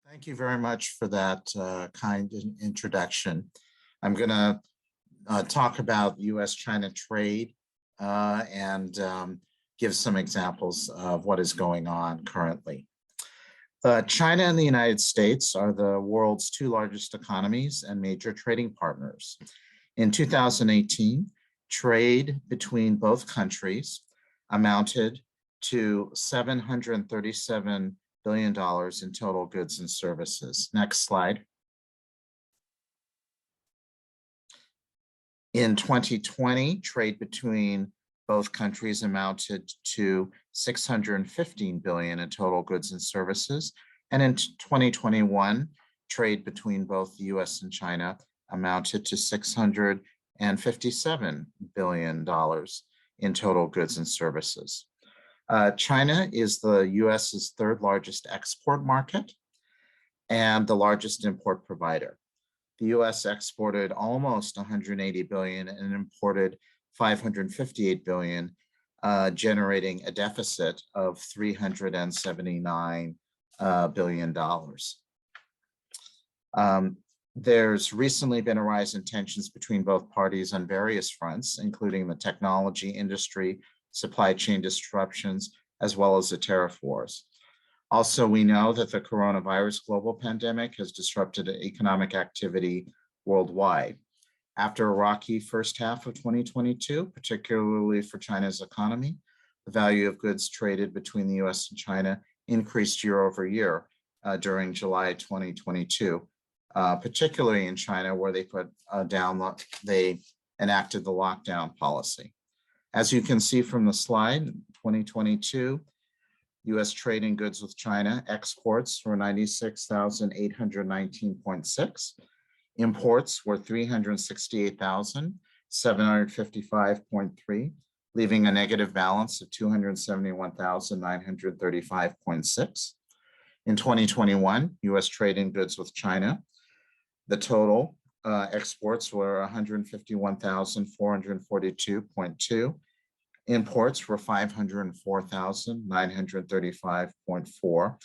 Thank you very much for that kind introduction. I'm going to talk about U.S.-China trade and give some examples of what is going on currently. China and the United States are the world's two largest economies and major trading partners. In 2018, trade between both countries amounted to $737 billion in total goods and services. Next slide. In 2020, trade between both countries amounted to $615 billion in total goods and services. And in 2021, trade between both the US and China amounted to $657 billion in total goods and services. China is the US's third largest export market and the largest import provider. The US exported almost 180 billion and imported 558 billion, generating a deficit of $379 billion. There's recently been a rise in tensions between both parties on various fronts, including the technology industry, supply chain disruptions, as well as the tariff wars. Also, we know that the coronavirus global pandemic has disrupted economic activity worldwide. After a rocky first half of 2022, particularly for China's economy, the value of goods traded between the US and China increased year over year during July 2022, particularly in China, where they enacted the lockdown policy. As you can see from the slide, 2022, US trade in goods with China exports were 96,819.6. Imports were 368,755.3, leaving a negative balance of 271,935.6. In 2021, US trade in goods with China, the total exports were 151,442.2. Imports were 504,935.4,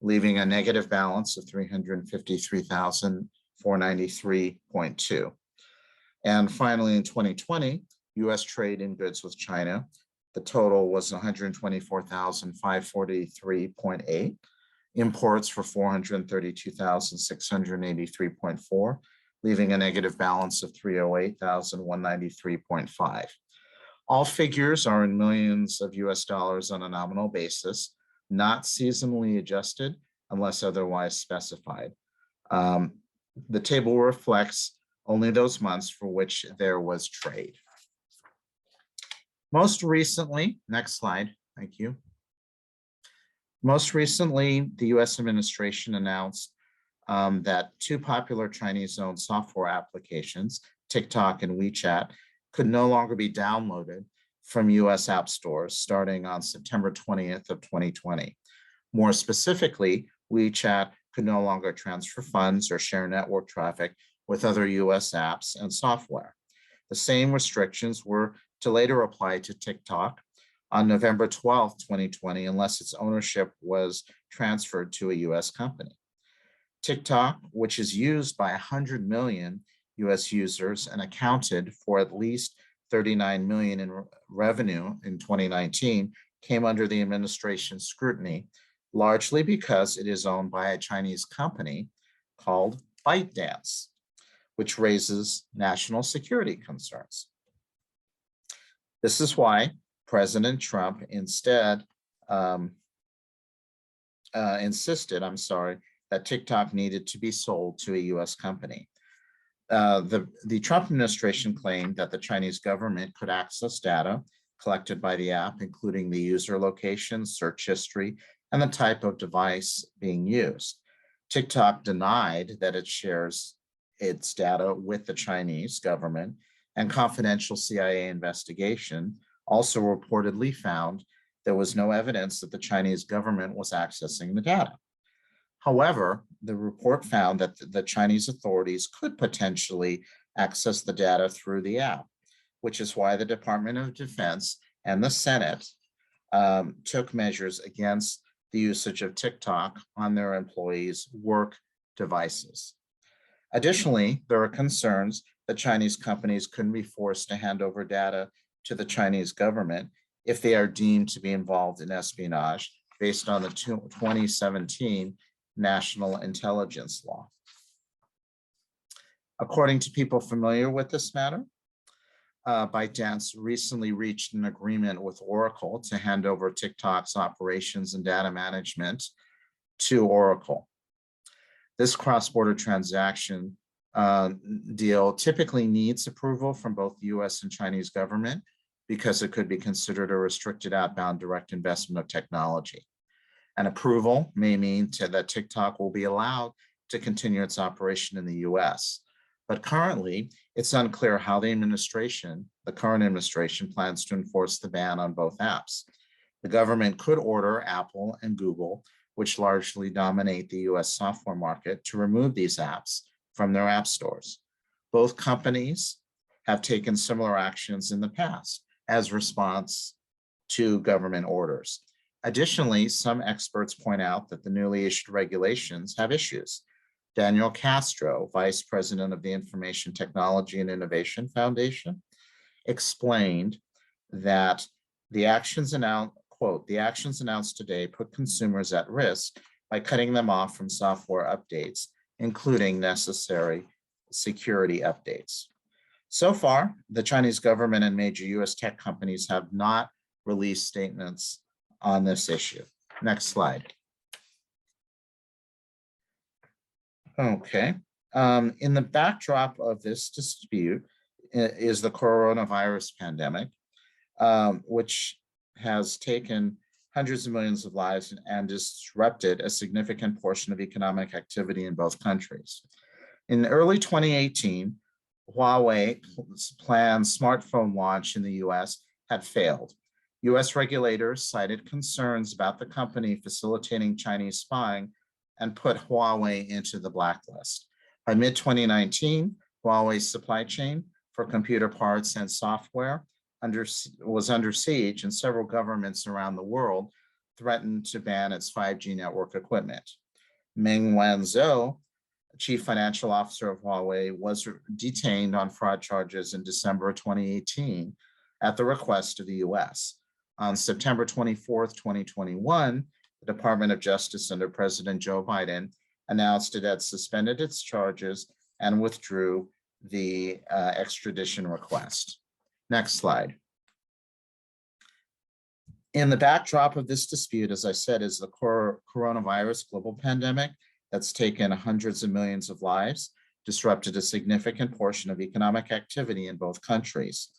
leaving a negative balance of 353,493.2. And finally, in 2020, US trade in goods with China, the total was 124,543.8. Imports were 432,683.4, leaving a negative balance of 308,193.5. All figures are in millions of US dollars on a nominal basis, not seasonally adjusted unless otherwise specified. The table reflects only those months for which there was trade. Most recently, next slide, thank you. Most recently, the US administration announced that two popular Chinese-owned software applications, TikTok and WeChat, could no longer be downloaded from US app stores starting on September 20th of 2020. More specifically, WeChat could no longer transfer funds or share network traffic with other US apps and software. The same restrictions were to later apply to TikTok on November 12th, 2020, unless its ownership was transferred to a US company. TikTok, which is used by 100 million US users and accounted for at least 39 million in revenue in 2019, came under the administration's scrutiny, largely because it is owned by a Chinese company called ByteDance, which raises national security concerns. This is why President Trump insisted, that TikTok needed to be sold to a US company. The Trump administration claimed that the Chinese government could access data collected by the app, including the user location, search history, and the type of device being used. TikTok denied that it shares its data with the Chinese government, and confidential CIA investigation also reportedly found there was no evidence that the Chinese government was accessing the data. However, the report found that the Chinese authorities could potentially access the data through the app, which is why the Department of Defense and the Senate took measures against the usage of TikTok on their employees' work devices. Additionally, there are concerns that Chinese companies couldn't be forced to hand over data to the Chinese government if they are deemed to be involved in espionage based on the 2017 National Intelligence Law. According to people familiar with this matter, ByteDance recently reached an agreement with Oracle to hand over TikTok's operations and data management to Oracle. This cross-border transaction deal typically needs approval from both the US and Chinese government because it could be considered a restricted outbound direct investment of technology. An approval may mean that TikTok will be allowed to continue its operation in the US. But currently, it's unclear how the current administration plans to enforce the ban on both apps. The government could order Apple and Google, which largely dominate the US software market, to remove these apps from their app stores. Both companies have taken similar actions in the past as response to government orders. Additionally, some experts point out that the newly issued regulations have issues. Daniel Castro, Vice President of the Information Technology and Innovation Foundation, explained that the actions announced, quote, "The actions announced today put consumers at risk by cutting them off from software updates, including necessary security updates." So far, the Chinese government and major US tech companies have not released statements on this issue. Next slide. Okay. In the backdrop of this dispute is the coronavirus pandemic, which has taken hundreds of millions of lives and disrupted a significant portion of economic activity in both countries. In early 2018, Huawei's planned smartphone launch in the US had failed. US regulators cited concerns about the company facilitating Chinese spying and put Huawei into the blacklist. By mid-2019, Huawei's supply chain for computer parts and software was under siege, and several governments around the world threatened to ban its 5G network equipment. Meng Wanzhou, chief financial officer of Huawei, was detained on fraud charges in December 2018 at the request of the US. On September 24th, 2021, the Department of Justice under President Joe Biden announced it had suspended its charges and withdrew the extradition request. Next slide. In the backdrop of this dispute, as I said, is the coronavirus global pandemic that's taken hundreds of millions of lives, disrupted a significant portion of economic activity in both countries.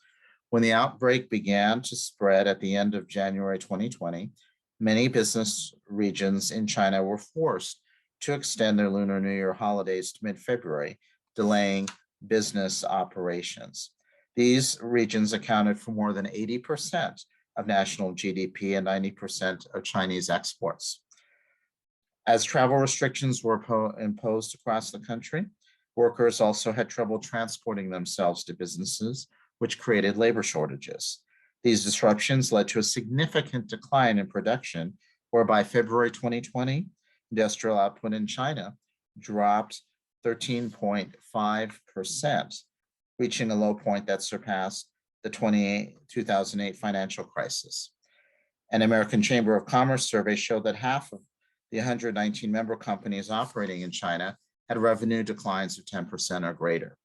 When the outbreak began to spread at the end of January 2020, many business regions in China were forced to extend their Lunar New Year holidays to mid-February, delaying business operations. These regions accounted for more than 80% of national GDP and 90% of Chinese exports. As travel restrictions were imposed across the country, workers also had trouble transporting themselves to businesses, which created labor shortages. These disruptions led to a significant decline in production, where by February 2020, industrial output in China dropped 13.5%, reaching a low point that surpassed the 2008 financial crisis. An American Chamber of Commerce survey showed that half of the 119 member companies operating in China had revenue declines of 10% or greater.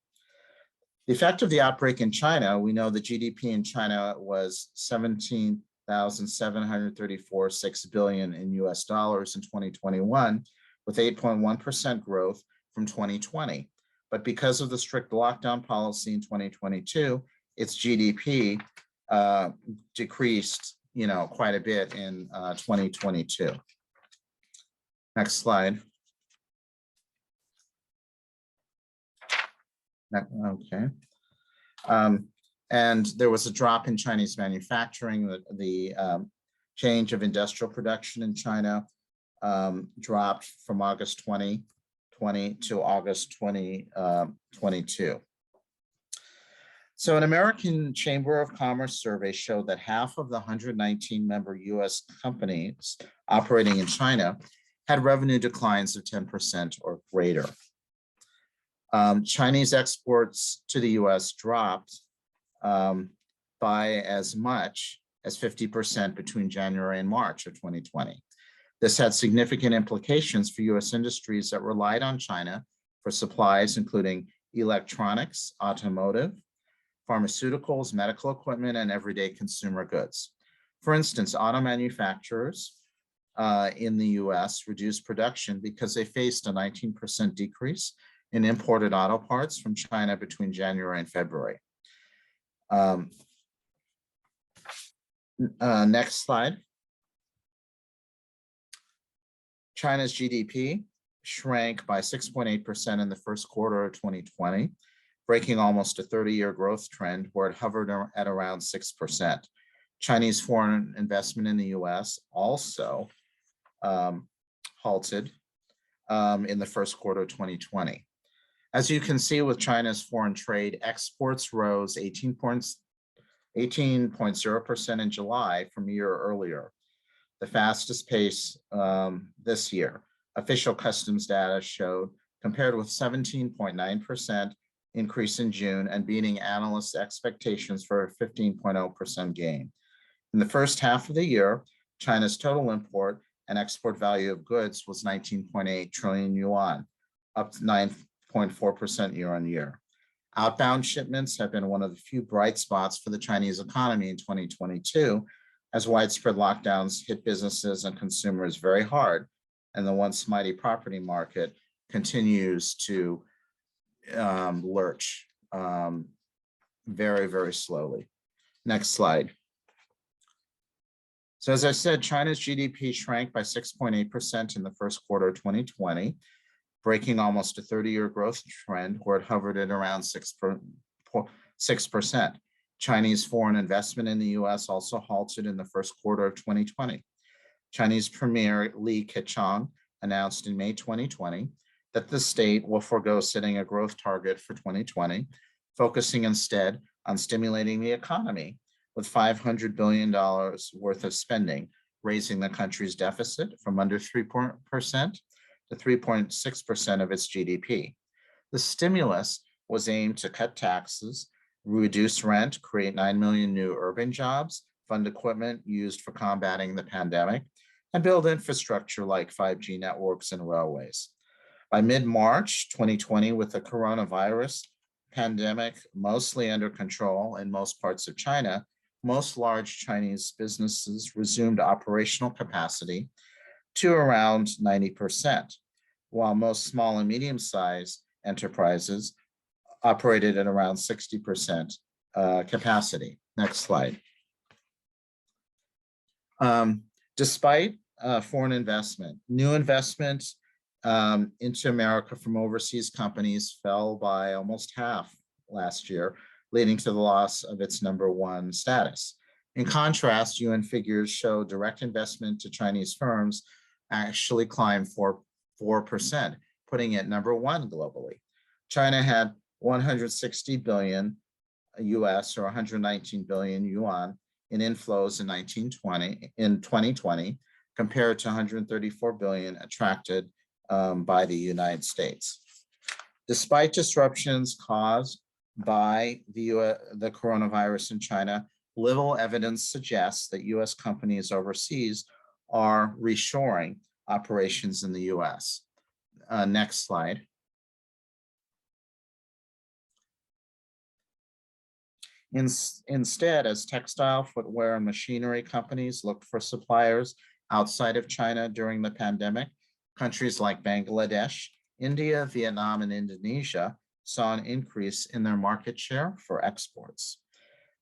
The effect of the outbreak in China, we know the GDP in China was $17,734.6 billion in US dollars in 2021, with 8.1% growth from 2020. But because of the strict lockdown policy in 2022, its GDP decreased, quite a bit in 2022. Next slide. Okay. And there was a drop in Chinese manufacturing. The change of industrial production in China dropped from August 2020 to August 2022. So an American Chamber of Commerce survey showed that half of the 119 member US companies operating in China had revenue declines of 10% or greater. Chinese exports to the US dropped by as much as 50% between January and March of 2020. This had significant implications for US industries that relied on China for supplies, including electronics, automotive, pharmaceuticals, medical equipment, and everyday consumer goods. For instance, auto manufacturers in the US reduced production because they faced a 19% decrease in imported auto parts from China between January and February. Next slide. China's GDP shrank by 6.8% in the first quarter of 2020, breaking almost a 30-year growth trend where it hovered at around 6%. Chinese foreign investment in the US also halted in the first quarter of 2020. As you can see with China's foreign trade, exports rose 18.0% in July from a year earlier, the fastest pace this year. Official customs data showed, compared with 17.9% increase in June and beating analysts' expectations for a 15.0% gain. In the first half of the year, China's total import and export value of goods was 19.8 trillion yuan, up 9.4% year on year. Outbound shipments have been one of the few bright spots for the Chinese economy in 2022, as widespread lockdowns hit businesses and consumers very hard, and the once mighty property market continues to lurch very, very slowly. Next slide. So as I said, China's GDP shrank by 6.8% in the first quarter of 2020, breaking almost a 30-year growth trend where it hovered at around 6%. Chinese foreign investment in the US also halted in the first quarter of 2020. Chinese Premier Li Keqiang announced in May 2020 that the state will forego setting a growth target for 2020, focusing instead on stimulating the economy with $500 billion worth of spending, raising the country's deficit from under 3% to 3.6% of its GDP. The stimulus was aimed to cut taxes, reduce rent, create 9 million new urban jobs, fund equipment used for combating the pandemic, and build infrastructure like 5G networks and railways. By mid-March 2020, with the coronavirus pandemic mostly under control in most parts of China, most large Chinese businesses resumed operational capacity to around 90%, while most small and medium-sized enterprises operated at around 60% capacity. Next slide. Despite foreign investment, new investment into America from overseas companies fell by almost half last year, leading to the loss of its #1 status. In contrast, UN figures show direct investment to Chinese firms actually climbed 4%, putting it #1 globally. China had 160 billion US or 119 billion yuan in inflows in 2020, compared to 134 billion attracted by the United States. Despite disruptions caused by the coronavirus in China, little evidence suggests that US companies overseas are reshoring operations in the US. Next slide. Instead, as textile, footwear, and machinery companies looked for suppliers outside of China during the pandemic, countries like Bangladesh, India, Vietnam, and Indonesia saw an increase in their market share for exports.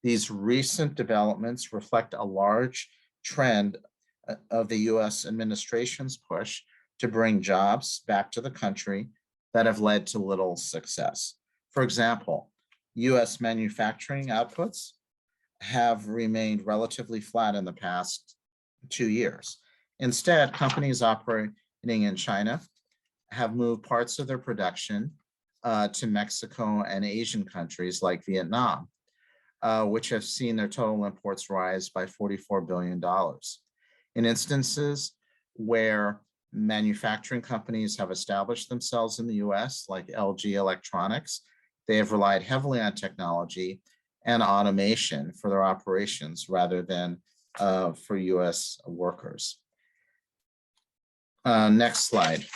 These recent developments reflect a large trend of the US administration's push to bring jobs back to the country that have led to little success. For example, US manufacturing outputs have remained relatively flat in the past 2 years. Instead, companies operating in China have moved parts of their production to Mexico and Asian countries like Vietnam. which have seen their total imports rise by $44 billion. In instances where manufacturing companies have established themselves in the US, like LG Electronics, they have relied heavily on technology and automation for their operations rather than for US workers. Next slide.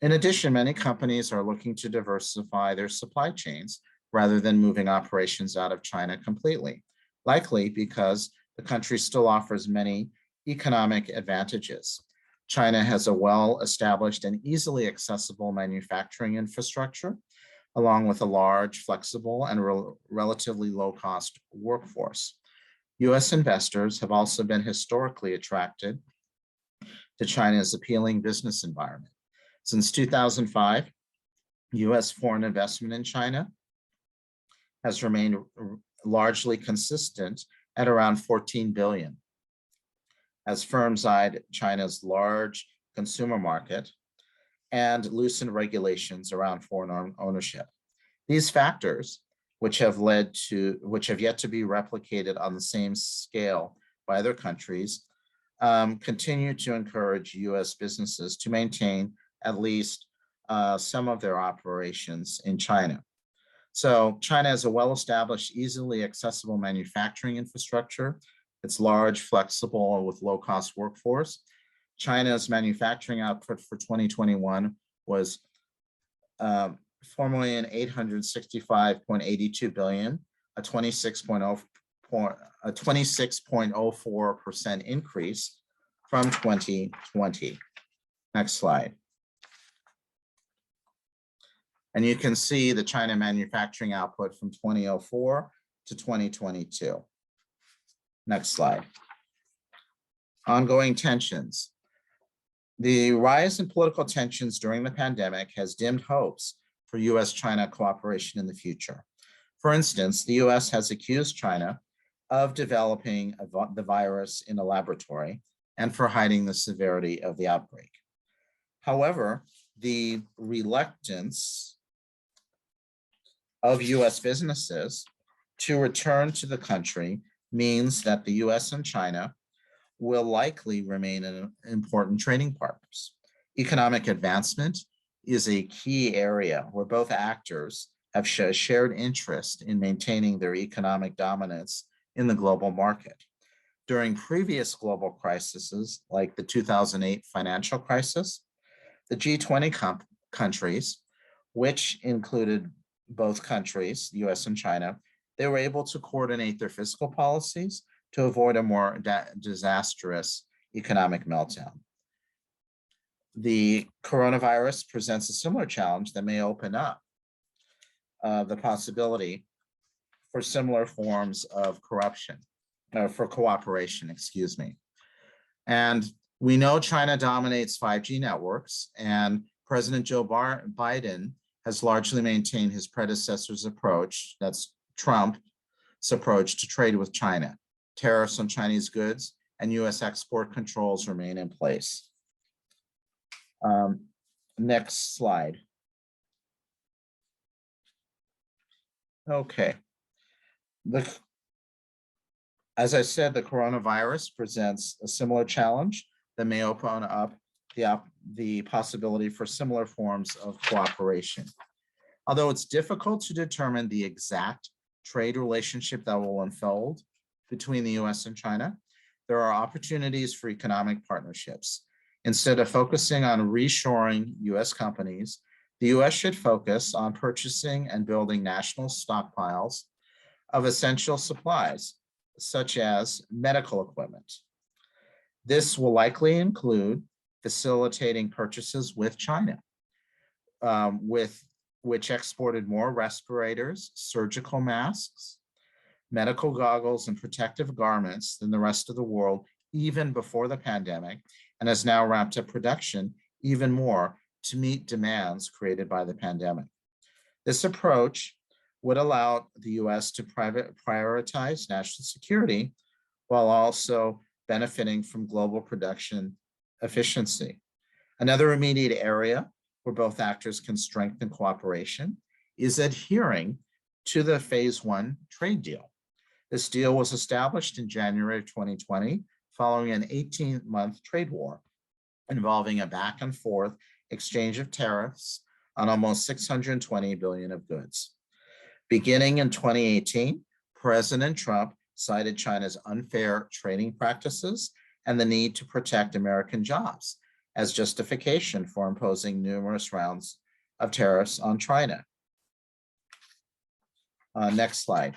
In addition, many companies are looking to diversify their supply chains rather than moving operations out of China completely, likely because the country still offers many economic advantages. China has a well-established and easily accessible manufacturing infrastructure, along with a large, flexible, and relatively low-cost workforce. US investors have also been historically attracted to China's appealing business environment. Since 2005, US foreign investment in China has remained largely consistent at around 14 billion. As firms eyed China's large consumer market and loosened regulations around foreign ownership. These factors, which have yet to be replicated on the same scale by other countries, continue to encourage US businesses to maintain at least some of their operations in China. So China has a well-established, easily accessible manufacturing infrastructure. It's large, flexible, with low-cost workforce. China's manufacturing output for 2021 was 4,865.82 billion, a 26.04% increase from 2020. Next slide. And you can see the China manufacturing output from 2004 to 2022. Next slide. Ongoing tensions. The rise in political tensions during the pandemic has dimmed hopes for US-China cooperation in the future. For instance, the US has accused China of developing the virus in a laboratory and for hiding the severity of the outbreak. However, the reluctance of US businesses to return to the country means that the US and China will likely remain important trading partners. Economic advancement is a key area where both actors have shared interest in maintaining their economic dominance in the global market. During previous global crises, like the 2008 financial crisis, the G20 countries, which included both countries, the US and China, they were able to coordinate their fiscal policies to avoid a more disastrous economic meltdown. The coronavirus presents a similar challenge that may open up the possibility for similar forms of cooperation, excuse me. And we know China dominates 5G networks, and President Joe Biden has largely maintained his predecessor's approach, that's Trump's approach to trade with China. Tariffs on Chinese goods and US export controls remain in place. Next slide. Okay. As I said, the coronavirus presents a similar challenge that may open up the possibility for similar forms of cooperation. Although it's difficult to determine the exact trade relationship that will unfold between the US and China, there are opportunities for economic partnerships. Instead of focusing on reshoring US companies, the US should focus on purchasing and building national stockpiles of essential supplies, such as medical equipment. This will likely include facilitating purchases with China, which exported more respirators, surgical masks, medical goggles, and protective garments than the rest of the world, even before the pandemic, and has now ramped up production even more to meet demands created by the pandemic. This approach would allow the US to prioritize national security while also benefiting from global production efficiency. Another immediate area where both actors can strengthen cooperation is adhering to the Phase 1 trade deal. This deal was established in January of 2020 following an 18-month trade war involving a back and forth exchange of tariffs on almost 620 billion of goods. Beginning in 2018, President Trump cited China's unfair trading practices and the need to protect American jobs as justification for imposing numerous rounds of tariffs on China. Next slide.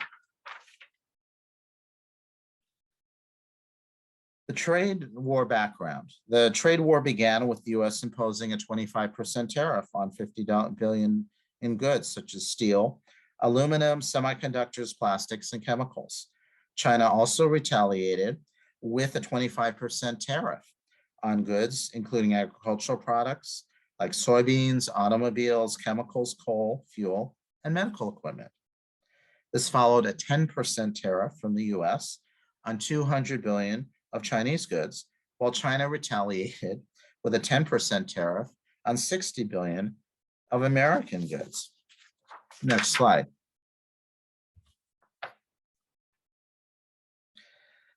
The trade war background. The trade war began with the US imposing a 25% tariff on 50 billion in goods such as steel, aluminum, semiconductors, plastics, and chemicals. China also retaliated with a 25% tariff on goods, including agricultural products like soybeans, automobiles, chemicals, coal, fuel, and medical equipment. This followed a 10% tariff from the US on 200 billion of Chinese goods, while China retaliated with a 10% tariff on 60 billion of American goods. Next slide.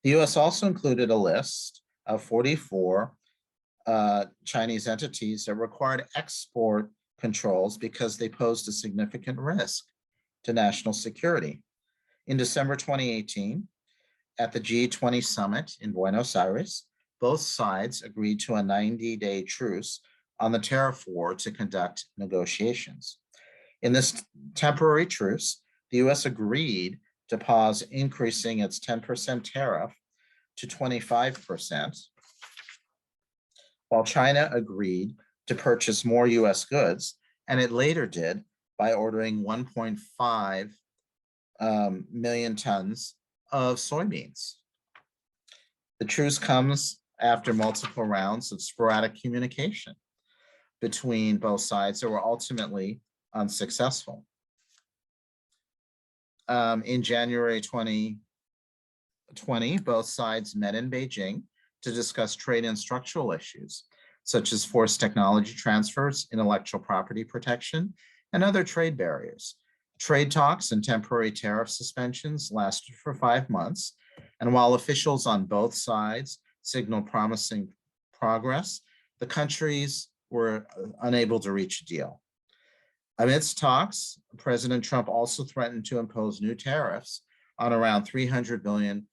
The US also included a list of 44 Chinese entities that required export controls because they posed a significant risk to national security. In December 2018, at the G20 summit in Buenos Aires, both sides agreed to a 90-day truce on the tariff war to conduct negotiations. In this temporary truce, the US agreed to pause increasing its 10% tariff to 25%, while China agreed to purchase more US goods, and it later did by ordering 1.5 million tons of soybeans. The truce comes after multiple rounds of sporadic communication between both sides that were ultimately unsuccessful. In January 2020, both sides met in Beijing to discuss trade and structural issues, such as forced technology transfers, intellectual property protection, and other trade barriers. Trade talks and temporary tariff suspensions lasted for 5 months, and while officials on both sides signaled promising progress, the countries were unable to reach a deal. Amidst talks, President Trump also threatened to impose new tariffs on around 300 billion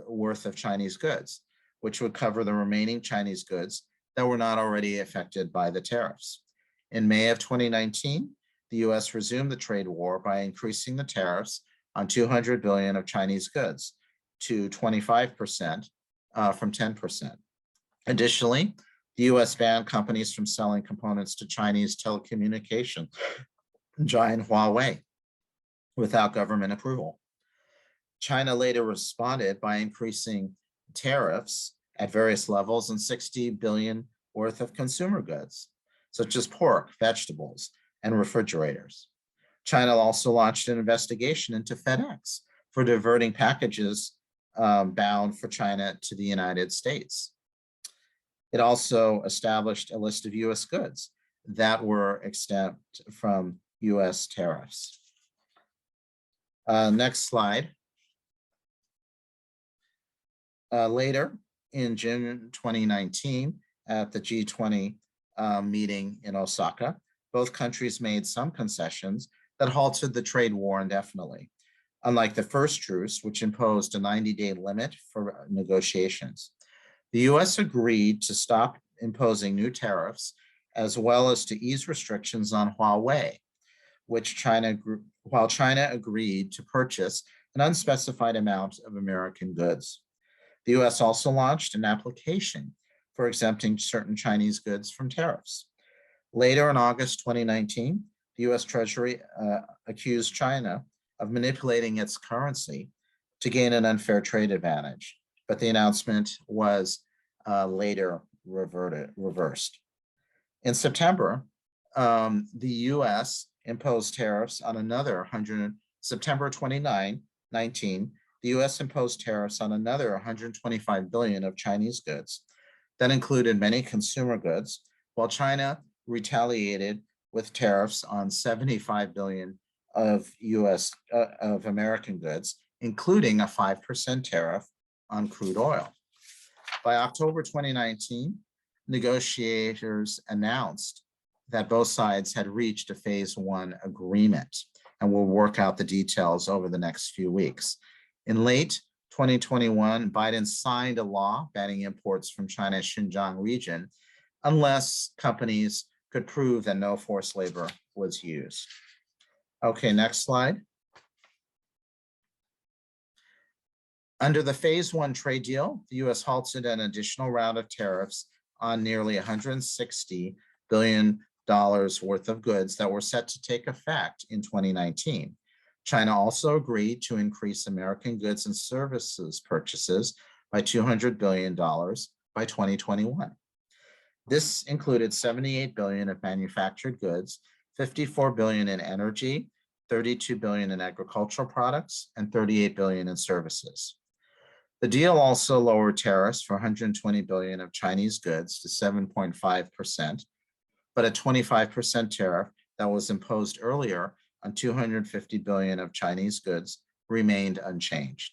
worth of Chinese goods, which would cover the remaining Chinese goods that were not already affected by the tariffs. In May of 2019, the US resumed the trade war by increasing the tariffs on 200 billion of Chinese goods to 25% from 10%. Additionally, the US banned companies from selling components to Chinese telecommunication giant Huawei without government approval. China later responded by increasing tariffs at various levels on 60 billion worth of consumer goods, such as pork, vegetables, and refrigerators. China also launched an investigation into FedEx for diverting packages bound for China to the United States. It also established a list of US goods that were exempt from US tariffs. Next slide. Later in June 2019, at the G20 meeting in Osaka, both countries made some concessions that halted the trade war indefinitely, unlike the first truce, which imposed a 90-day limit for negotiations. The US agreed to stop imposing new tariffs, as well as to ease restrictions on Huawei, while China agreed to purchase an unspecified amount of American goods. The US also launched an application for exempting certain Chinese goods from tariffs. Later in August 2019, the US Treasury accused China of manipulating its currency to gain an unfair trade advantage, but the announcement was later reversed. In September, the US imposed tariffs on another September 2019, the US imposed tariffs on another 125 billion of Chinese goods. That included many consumer goods, while China retaliated with tariffs on 75 billion of of American goods, including a 5% tariff on crude oil. By October 2019, negotiators announced that both sides had reached a phase one agreement and will work out the details over the next few weeks. In late 2021, Biden signed a law banning imports from China's Xinjiang region unless companies could prove that no forced labor was used. Okay, next slide. Under the phase one trade deal, the US halted an additional round of tariffs on nearly $160 billion worth of goods that were set to take effect in 2019. China also agreed to increase American goods and services purchases by $200 billion by 2021. This included $78 billion of manufactured goods, $54 billion in energy, $32 billion in agricultural products, and $38 billion in services. The deal also lowered tariffs for $120 billion of Chinese goods to 7.5%, but a 25% tariff that was imposed earlier on $250 billion of Chinese goods remained unchanged.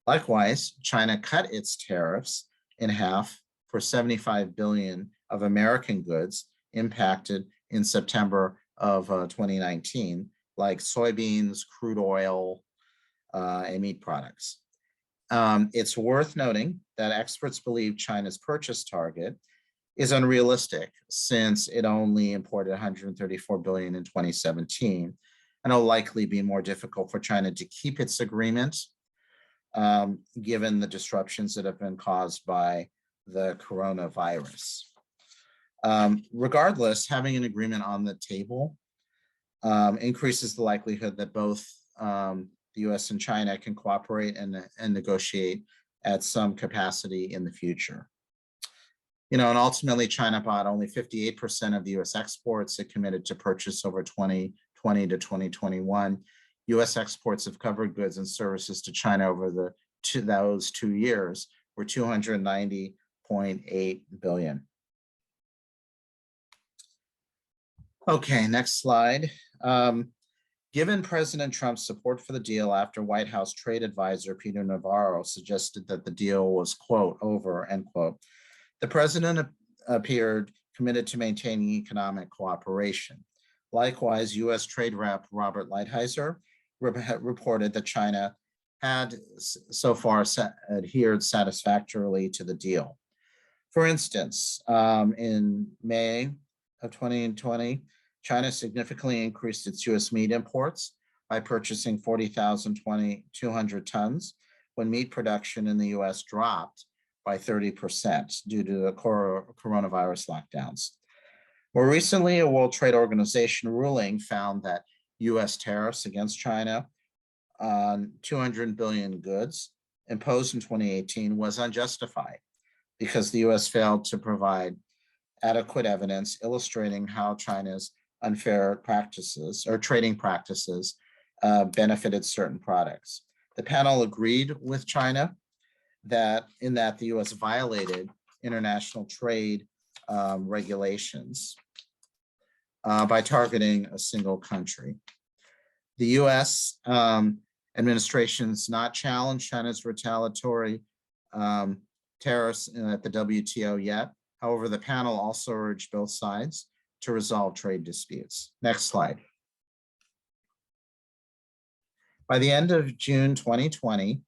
Likewise, China cut its tariffs in half for $75 billion of American goods impacted in September of 2019, like soybeans, crude oil, and meat products. It's worth noting that experts believe China's purchase target is unrealistic since it only imported 134 billion in 2017, and it'll likely be more difficult for China to keep its agreement given the disruptions that have been caused by the coronavirus. Regardless, having an agreement on the table increases the likelihood that both the US and China can cooperate and negotiate at some capacity in the future. And ultimately China bought only 58% of the US exports it committed to purchase over 2020 to 2021. US exports of covered goods and services to China over those 2 years were 290.8 billion. Okay, next slide. Given President Trump's support for the deal after White House trade advisor Peter Navarro suggested that the deal was, quote, over, end quote, the president appeared committed to maintaining economic cooperation. Likewise, US Trade Rep Robert Lighthizer reported that China had so far adhered satisfactorily to the deal. For instance, in May of 2020, China significantly increased its US meat imports by purchasing 40,200 tons when meat production in the US dropped by 30% due to the coronavirus lockdowns. More recently, a World Trade Organization ruling found that US tariffs against China on 200 billion goods imposed in 2018 was unjustified because the US failed to provide adequate evidence illustrating how China's unfair practices or trading practices benefited certain products. The panel agreed with China that the US violated international trade regulations by targeting a single country. The US administration's not challenged China's retaliatory tariffs at the WTO yet. However, the panel also urged both sides to resolve trade disputes. Next slide. By the end of June 2020,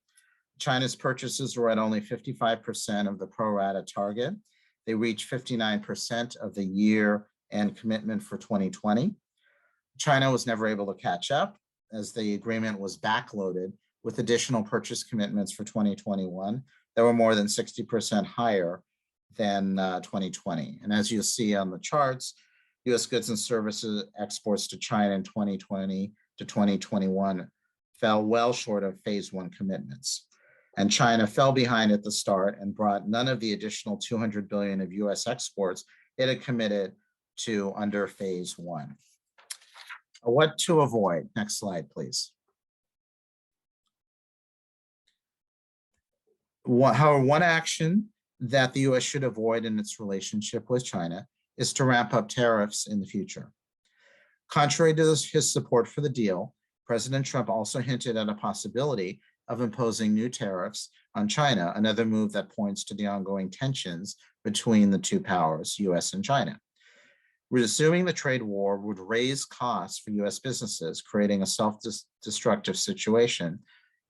China's purchases were at only 55% of the pro rata target. They reached 59% of the year-end commitment for 2020. China was never able to catch up as the agreement was backloaded with additional purchase commitments for 2021 that were more than 60% higher than 2020. And as you'll see on the charts, US goods and services exports to China in 2020 to 2021 fell well short of phase one commitments. And China fell behind at the start and brought none of the additional 200 billion of US exports it had committed to under phase one. What to avoid? Next slide, please. However, one action that the US should avoid in its relationship with China is to ramp up tariffs in the future. Contrary to his support for the deal, President Trump also hinted at a possibility of imposing new tariffs on China, another move that points to the ongoing tensions between the two powers, US and China. Resuming the trade war would raise costs for US businesses, creating a self-destructive situation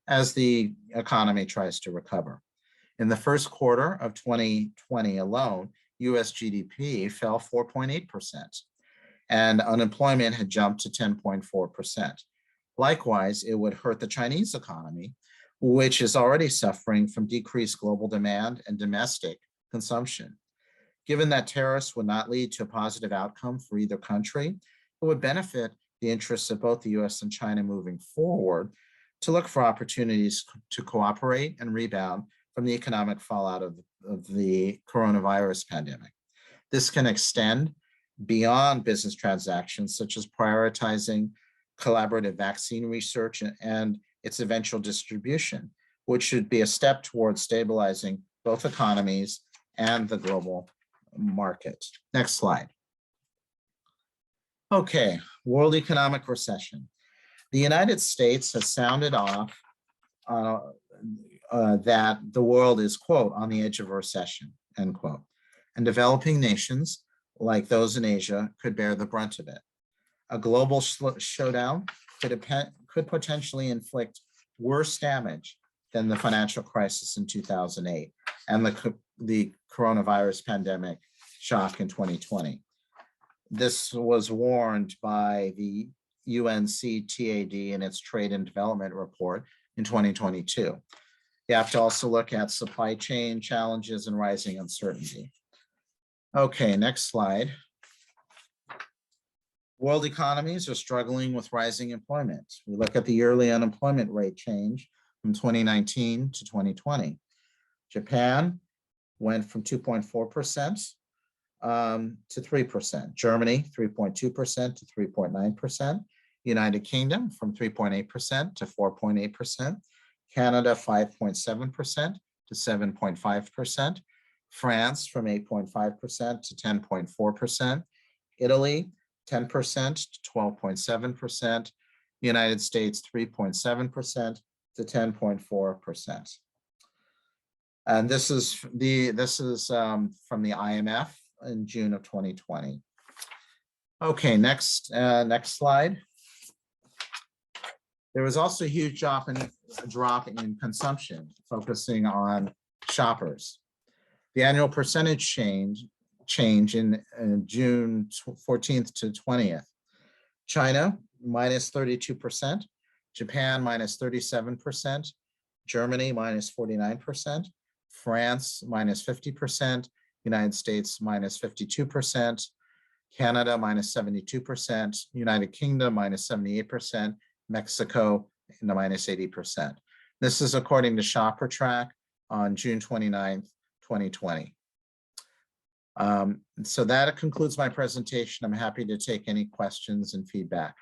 as the economy tries to recover. In the first quarter of 2020 alone, US GDP fell 4.8%, and unemployment had jumped to 10.4%. Likewise, it would hurt the Chinese economy, which is already suffering from decreased global demand and domestic consumption. Given that tariffs would not lead to a positive outcome for either country, it would benefit the interests of both the US and China moving forward to look for opportunities to cooperate and rebound from the economic fallout of the coronavirus pandemic. This can extend beyond business transactions, such as prioritizing collaborative vaccine research and its eventual distribution, which should be a step towards stabilizing both economies and the global market. Next slide. Okay, world economic recession. The United States has sounded off that the world is, quote, on the edge of a recession, end quote, and developing nations like those in Asia could bear the brunt of it. A global showdown could potentially inflict worse damage than the financial crisis in 2008 and the coronavirus pandemic shock in 2020. This was warned by the UNCTAD in its Trade and Development Report in 2022. You have to also look at supply chain challenges and rising uncertainty. Okay, next slide. World economies are struggling with rising employment. We look at the yearly unemployment rate change from 2019 to 2020. Japan went from 2.4% to 3%. Germany, 3.2% to 3.9%. United Kingdom from 3.8% to 4.8%. Canada, 5.7% to 7.5%. France from 8.5% to 10.4%. Italy, 10% to 12.7%. United States, 3.7% to 10.4%. And this is from the IMF in June of 2020. Okay, next slide. There was also a huge drop in consumption, focusing on shoppers. The annual percentage change in June 14th to 20th. China, minus 32%. Japan, minus 37%. Germany, minus 49%. France, minus 50%. United States, minus 52%. Canada, minus 72%. United Kingdom, minus 78%. Mexico, minus 80%. This is according to Shopper Track on June 29th, 2020. So that concludes my presentation. I'm happy to take any questions and feedback.